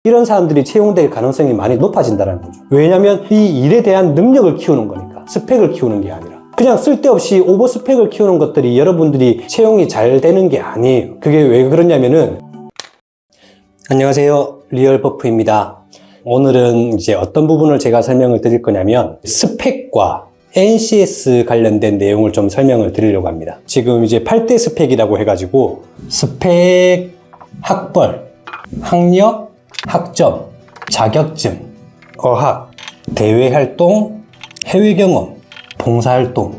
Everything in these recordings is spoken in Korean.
이런 사람들이 채용될 가능성이 많이 높아진다는 거죠. 왜냐하면 이 일에 대한 능력을 키우는 거니까, 스펙을 키우는 게 아니라. 그냥 쓸데없이 오버 스펙을 키우는 것들이 여러분들이 채용이 잘 되는 게 아니에요. 그게 왜 그러냐면은, 안녕하세요, 리얼버프입니다. 오늘은 이제 어떤 부분을 제가 설명을 드릴 거냐면 스펙과 NCS 관련된 내용을 좀 설명을 드리려고 합니다. 지금 이제 8대 스펙이라고 해가지고 스펙, 학벌, 학력, 학점, 자격증, 어학, 대외활동, 해외경험, 봉사활동,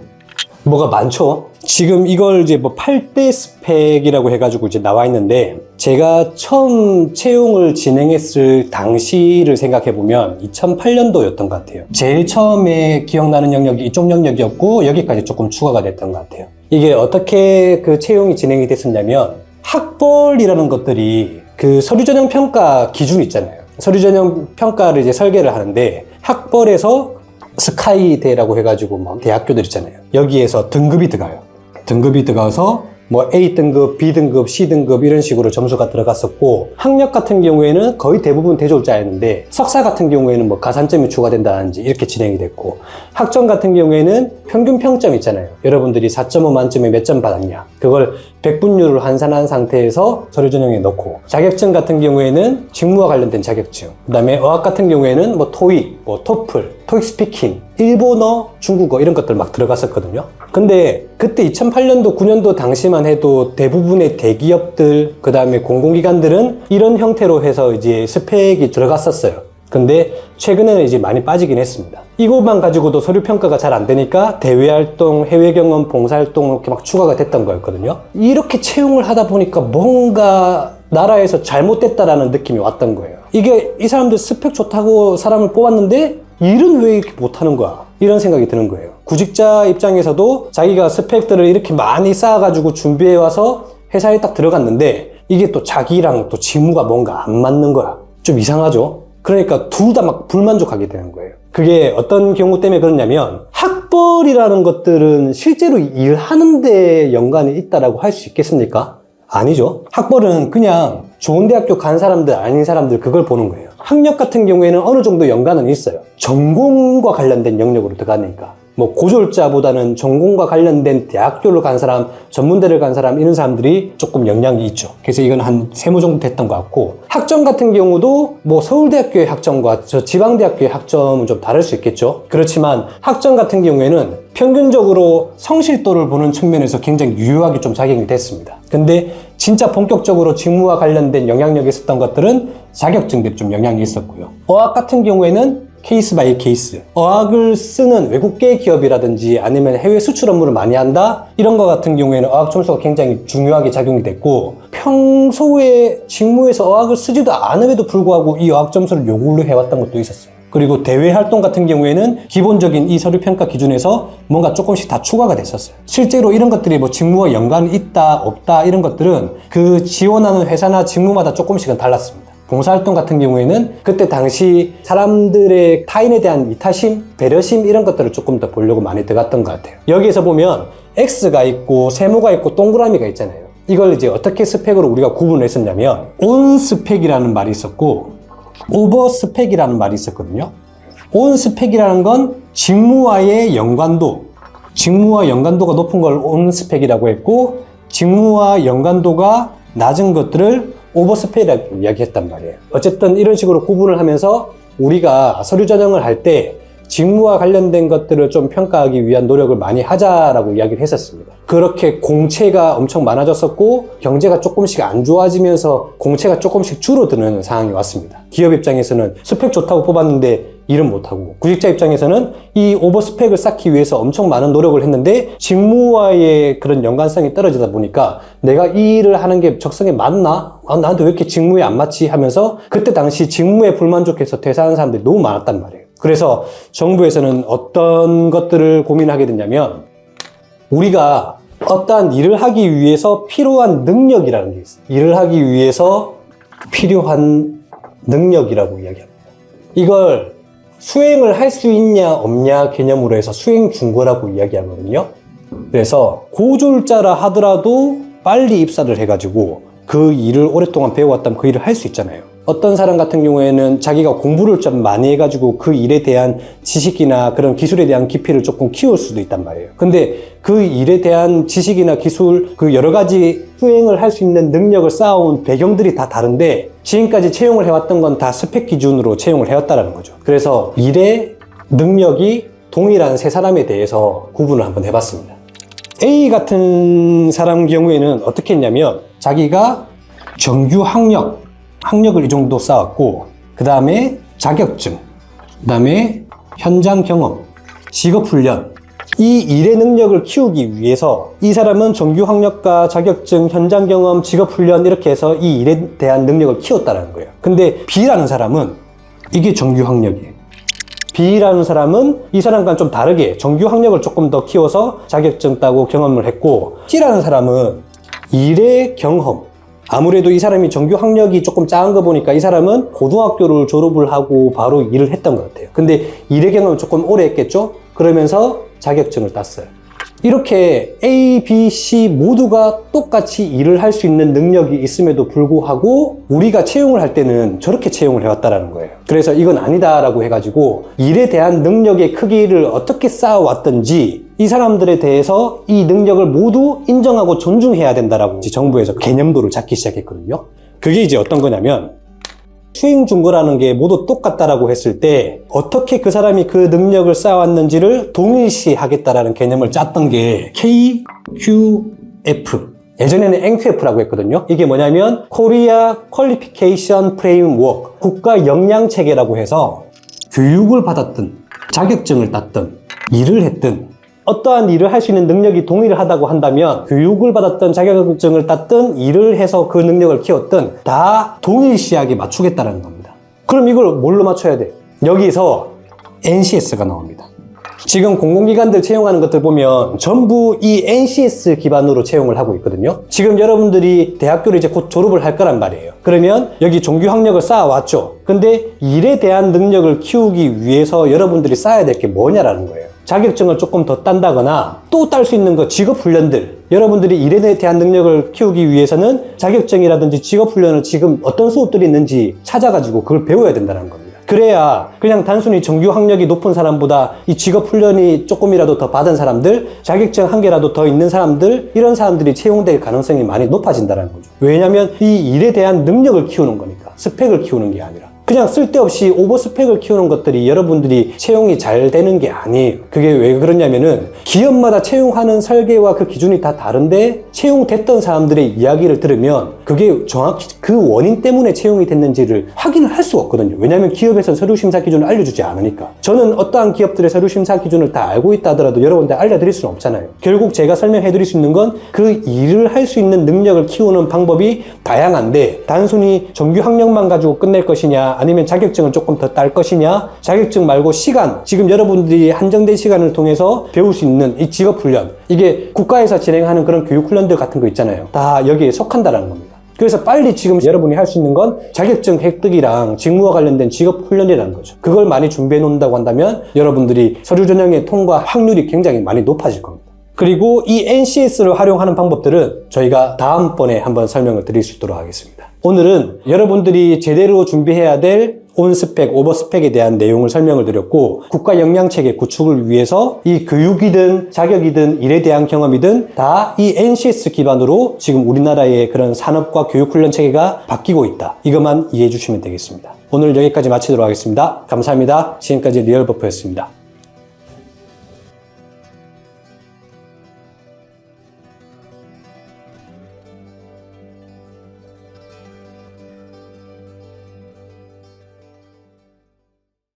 뭐가 많죠? 지금 이걸 이제 뭐 8대 스펙이라고 해가지고 이제 나와 있는데, 제가 처음 채용을 진행했을 당시를 생각해보면 2008년도였던 것 같아요. 제일 처음에 기억나는 영역이 이쪽 영역이었고, 여기까지 조금 추가가 됐던 것 같아요. 이게 어떻게 그 채용이 진행이 됐었냐면, 학벌이라는 것들이 그 서류 전형 평가 기준이 있잖아요. 서류 전형 평가를 이제 설계를 하는데, 학벌에서 스카이대라고 해가지고 뭐 대학교들 있잖아요. 여기에서 등급이 들어가요. 등급이 들어가서 뭐 A등급, B등급, C등급 이런 식으로 점수가 들어갔었고, 학력 같은 경우에는 거의 대부분 대졸자였는데, 석사 같은 경우에는 뭐 가산점이 추가된다든지 이렇게 진행이 됐고, 학점 같은 경우에는 평균 평점 있잖아요. 여러분들이 4.5 만점에 몇 점 받았냐, 그걸 백분율을 환산한 상태에서 서류 전형에 넣고, 자격증 같은 경우에는 직무와 관련된 자격증, 그 다음에 어학 같은 경우에는 뭐 토익, 뭐 토플, 토익 스피킹, 일본어, 중국어 이런 것들 막 들어갔었거든요. 근데 그때 2008년도, 9년도 당시만 해도 대부분의 대기업들, 그 다음에 공공기관들은 이런 형태로 해서 이제 스펙이 들어갔었어요. 근데 최근에는 이제 많이 빠지긴 했습니다. 이것만 가지고도 서류 평가가 잘 안 되니까 대외활동, 해외경험, 봉사활동 이렇게 막 추가가 됐던 거였거든요. 이렇게 채용을 하다 보니까 뭔가 나라에서 잘못됐다라는 느낌이 왔던 거예요. 이게 이 사람들 스펙 좋다고 사람을 뽑았는데 일은 왜 이렇게 못하는 거야? 이런 생각이 드는 거예요. 구직자 입장에서도 자기가 스펙들을 이렇게 많이 쌓아가지고 준비해와서 회사에 딱 들어갔는데, 이게 또 자기랑 또 직무가 뭔가 안 맞는 거야. 좀 이상하죠? 그러니까 둘 다 막 불만족하게 되는 거예요. 그게 어떤 경우 때문에 그러냐면, 학벌이라는 것들은 실제로 일하는 데 연관이 있다라고 할 수 있겠습니까? 아니죠. 학벌은 그냥 좋은 대학교 간 사람들, 아닌 사람들, 그걸 보는 거예요. 학력 같은 경우에는 어느 정도 연관은 있어요. 전공과 관련된 영역으로 들어가니까. 뭐 고졸자보다는 전공과 관련된 대학교를 간 사람, 전문대를 간 사람, 이런 사람들이 조금 영향이 있죠. 그래서 이건 한 3모 정도 됐던 것 같고, 학점 같은 경우도 뭐 서울대학교의 학점과 저 지방대학교의 학점은 좀 다를 수 있겠죠. 그렇지만 학점 같은 경우에는 평균적으로 성실도를 보는 측면에서 굉장히 유효하게 좀 작용이 됐습니다. 근데 진짜 본격적으로 직무와 관련된 영향력이 있었던 것들은 자격증들이 좀 영향이 있었고요. 어학 같은 경우에는 케이스 바이 케이스, 어학을 쓰는 외국계 기업이라든지 아니면 해외 수출 업무를 많이 한다, 이런 거 같은 경우에는 어학 점수가 굉장히 중요하게 작용이 됐고, 평소에 직무에서 어학을 쓰지도 않음에도 불구하고 이 어학 점수를 요구를 해왔던 것도 있었어요. 그리고 대외 활동 같은 경우에는 기본적인 이 서류 평가 기준에서 뭔가 조금씩 다 추가가 됐었어요. 실제로 이런 것들이 뭐 직무와 연관이 있다 없다 이런 것들은 그 지원하는 회사나 직무마다 조금씩은 달랐습니다. 봉사활동 같은 경우에는 그때 당시 사람들의 타인에 대한 이타심, 배려심 이런 것들을 조금 더 보려고 많이 들어갔던 것 같아요. 여기에서 보면 X가 있고 세모가 있고 동그라미가 있잖아요. 이걸 이제 어떻게 스펙으로 우리가 구분을 했었냐면, 온 스펙이라는 말이 있었고 오버 스펙이라는 말이 있었거든요. 온 스펙이라는 건 직무와의 연관도, 직무와 연관도가 높은 걸 온 스펙이라고 했고, 직무와 연관도가 낮은 것들을 오버 스펙이라고 이야기했단 말이에요. 어쨌든 이런 식으로 구분을 하면서 우리가 서류 전형을 할 때 직무와 관련된 것들을 좀 평가하기 위한 노력을 많이 하자라고 이야기를 했었습니다. 그렇게 공채가 엄청 많아졌었고, 경제가 조금씩 안 좋아지면서 공채가 조금씩 줄어드는 상황이 왔습니다. 기업 입장에서는 스펙 좋다고 뽑았는데 일은 못하고, 구직자 입장에서는 이 오버 스펙을 쌓기 위해서 엄청 많은 노력을 했는데 직무와의 그런 연관성이 떨어지다 보니까 내가 이 일을 하는 게 적성에 맞나? 나한테 왜 이렇게 직무에 안 맞지? 하면서 그때 당시 직무에 불만족해서 퇴사하는 사람들이 너무 많았단 말이에요. 그래서 정부에서는 어떤 것들을 고민하게 됐냐면, 우리가 어떠한 일을 하기 위해서 필요한 능력이라는 게 있어요. 일을 하기 위해서 필요한 능력이라고 이야기합니다. 이걸 수행을 할 수 있냐 없냐 개념으로 해서 수행 중거라고 이야기하거든요. 그래서 고졸자라 하더라도 빨리 입사를 해가지고 그 일을 오랫동안 배워왔다면 그 일을 할 수 있잖아요. 어떤 사람 같은 경우에는 자기가 공부를 좀 많이 해가지고 그 일에 대한 지식이나 그런 기술에 대한 깊이를 조금 키울 수도 있단 말이에요. 근데 그 일에 대한 지식이나 기술, 그 여러 가지 수행을 할 수 있는 능력을 쌓아온 배경들이 다 다른데 지금까지 채용을 해왔던 건 다 스펙 기준으로 채용을 해왔다는 거죠. 그래서 일의 능력이 동일한 세 사람에 대해서 구분을 한번 해봤습니다. A 같은 사람 경우에는 어떻게 했냐면 자기가 정규 학력을 이 정도 쌓았고 그 다음에 자격증, 그 다음에 현장 경험, 직업 훈련, 이 일의 능력을 키우기 위해서 이 사람은 정규 학력과 자격증, 현장 경험, 직업 훈련 이렇게 해서 이 일에 대한 능력을 키웠다는 거예요. 근데 B라는 사람은 이게 정규 학력이에요. B라는 사람은 이 사람과는 좀 다르게 정규 학력을 조금 더 키워서 자격증 따고 경험을 했고 C라는 사람은 일의 경험, 아무래도 이 사람이 정규 학력이 조금 작은 거 보니까 이 사람은 고등학교를 졸업을 하고 바로 일을 했던 것 같아요. 근데 일의 경험을 조금 오래 했겠죠? 그러면서 자격증을 땄어요. 이렇게 A, B, C 모두가 똑같이 일을 할 수 있는 능력이 있음에도 불구하고 우리가 채용을 할 때는 저렇게 채용을 해왔다는 거예요. 그래서 이건 아니다라고 해가지고 일에 대한 능력의 크기를 어떻게 쌓아왔던지 이 사람들에 대해서 이 능력을 모두 인정하고 존중해야 된다라고 정부에서 개념도를 잡기 시작했거든요. 그게 이제 어떤 거냐면 수행 준거라는 게 모두 똑같다라고 했을 때 어떻게 그 사람이 그 능력을 쌓아왔는지를 동일시하겠다라는 개념을 짰던 게 KQF, 예전에는 NQF라고 했거든요. 이게 뭐냐면 Korea Qualification Framework, 국가 역량 체계라고 해서 교육을 받았든 자격증을 땄든 일을 했든 어떠한 일을 할 수 있는 능력이 동일하다고 한다면 교육을 받았든 자격증을 땄든 일을 해서 그 능력을 키웠든 다 동일시하게 맞추겠다는 겁니다. 그럼 이걸 뭘로 맞춰야 돼? 여기서 NCS가 나옵니다. 지금 공공기관들 채용하는 것들 보면 전부 이 NCS 기반으로 채용을 하고 있거든요. 지금 여러분들이 대학교를 이제 곧 졸업을 할 거란 말이에요. 그러면 여기 종교 학력을 쌓아왔죠. 근데 일에 대한 능력을 키우기 위해서 여러분들이 쌓아야 될 게 뭐냐라는 거예요. 자격증을 조금 더 딴다거나 또 딸 수 있는 거 직업훈련들, 여러분들이 일에 대한 능력을 키우기 위해서는 자격증이라든지 직업훈련을 지금 어떤 수업들이 있는지 찾아가지고 그걸 배워야 된다는 겁니다. 그래야 그냥 단순히 정규 학력이 높은 사람보다 이 직업훈련이 조금이라도 더 받은 사람들, 자격증 한 개라도 더 있는 사람들, 이런 사람들이 채용될 가능성이 많이 높아진다는 거죠. 왜냐하면 이 일에 대한 능력을 키우는 거니까, 스펙을 키우는 게 아니라. 그냥 쓸데없이 오버 스펙을 키우는 것들이 여러분들이 채용이 잘 되는 게 아니에요. 그게 왜 그러냐면은 기업마다 채용하는 설계와 그 기준이 다 다른데 채용됐던 사람들의 이야기를 들으면 그게 정확히 그 원인 때문에 채용이 됐는지를 확인을 할 수가 없거든요. 왜냐하면 기업에서는 서류 심사 기준을 알려주지 않으니까. 저는 어떠한 기업들의 서류 심사 기준을 다 알고 있다 하더라도 여러분들 알려드릴 수는 없잖아요. 결국 제가 설명해 드릴 수 있는 건 그 일을 할 수 있는 능력을 키우는 방법이 다양한데 단순히 정규 학력만 가지고 끝낼 것이냐, 아니면 자격증을 조금 더 딸 것이냐, 자격증 말고 시간, 지금 여러분들이 한정된 시간을 통해서 배울 수 있는 이 직업훈련, 이게 국가에서 진행하는 그런 교육훈련들 같은 거 있잖아요. 다 여기에 속한다라는 겁니다. 그래서 빨리 지금 여러분이 할 수 있는 건 자격증 획득이랑 직무와 관련된 직업훈련이라는 거죠. 그걸 많이 준비해 놓는다고 한다면 여러분들이 서류 전형의 통과 확률이 굉장히 많이 높아질 겁니다. 그리고 이 NCS를 활용하는 방법들은 저희가 다음번에 한번 설명을 드릴 수 있도록 하겠습니다. 오늘은 여러분들이 제대로 준비해야 될 온스펙, 오버스펙에 대한 내용을 설명을 드렸고, 국가 역량체계 구축을 위해서 이 교육이든 자격이든 일에 대한 경험이든 다 이 NCS 기반으로 지금 우리나라의 그런 산업과 교육훈련 체계가 바뀌고 있다. 이것만 이해해 주시면 되겠습니다. 오늘 여기까지 마치도록 하겠습니다. 감사합니다. 지금까지 리얼버퍼였습니다.